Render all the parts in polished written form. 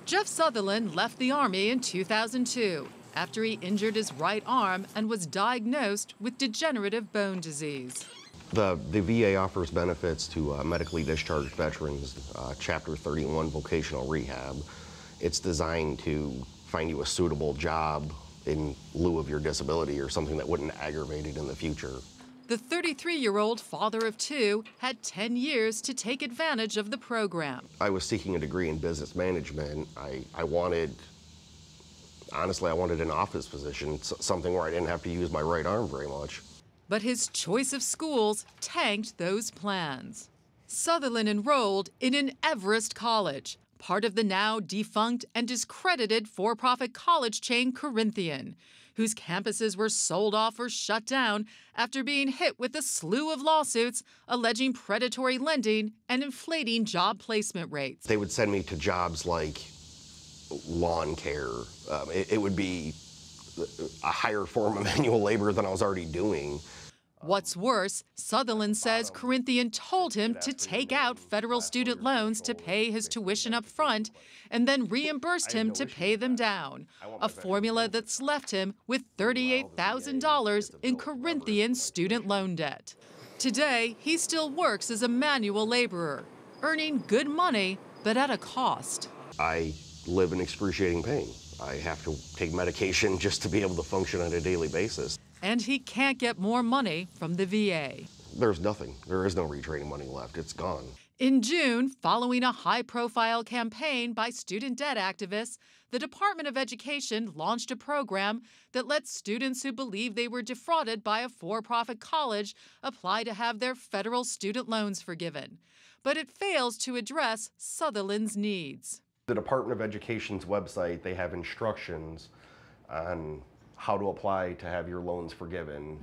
Jeff Sutherland left the Army in 2002 after he injured his right arm and was diagnosed with degenerative bone disease. The VA offers benefits to medically discharged veterans, Chapter 31 vocational rehab. It's designed to find you a suitable job in lieu of your disability or something that wouldn't aggravate it in the future. The 33-year-old father of two had 10 years to take advantage of the program. I was seeking a degree in business management. Honestly, I wanted an office position, something where I didn't have to use my right arm very much. But his choice of schools tanked those plans. Sutherland enrolled in an Everest College, part of the now defunct and discredited for-profit college chain Corinthian, whose campuses were sold off or shut down after being hit with a slew of lawsuits alleging predatory lending and inflating job placement rates. They would send me to jobs like lawn care. It would be a higher form of manual labor than I was already doing. What's worse, Sutherland says Corinthian told him to take out federal student loans to pay his tuition up front and then reimbursed him to pay them down, a formula that's left him with $38,000 in Corinthian student loan debt. Today, he still works as a manual laborer, earning good money, but at a cost. I live in excruciating pain. I have to take medication just to be able to function on a daily basis. And he can't get more money from the VA. There's nothing. There is no retraining money left. It's gone. In June, following a high-profile campaign by student debt activists, the Department of Education launched a program that lets students who believe they were defrauded by a for-profit college apply to have their federal student loans forgiven. But it fails to address Sutherland's needs. The Department of Education's website, they have instructions on how to apply to have your loans forgiven.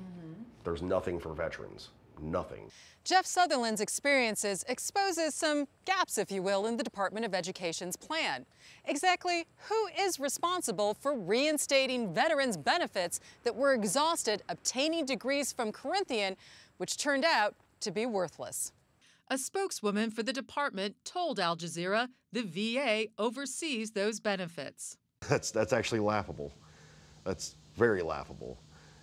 There's nothing for veterans, nothing. Jeff Sutherland's experiences exposes some gaps, if you will, in the Department of Education's plan. Exactly who is responsible for reinstating veterans' benefits that were exhausted obtaining degrees from Corinthian, which turned out to be worthless? A spokeswoman for the department told Al Jazeera the VA oversees those benefits. That's actually laughable. That's very laughable.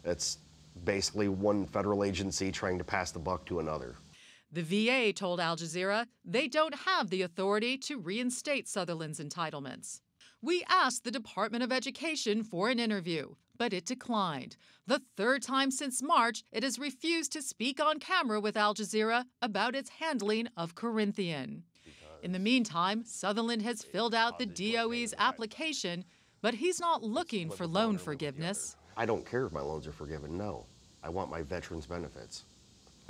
It's basically one federal agency trying to pass the buck to another. The VA told Al Jazeera they don't have the authority to reinstate Sutherland's entitlements. We asked the Department of Education for an interview, but it declined. The third time since March, it has refused to speak on camera with Al Jazeera about its handling of Corinthian. In the meantime, Sutherland has filled out the DOE's application, but he's not looking for loan forgiveness. I don't care if my loans are forgiven, no. I want my veterans' benefits.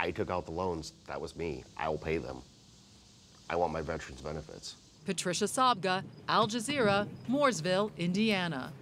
I took out the loans, that was me. I'll pay them. I want my veterans' benefits. Patricia Sabga, Al Jazeera, Mooresville, Indiana.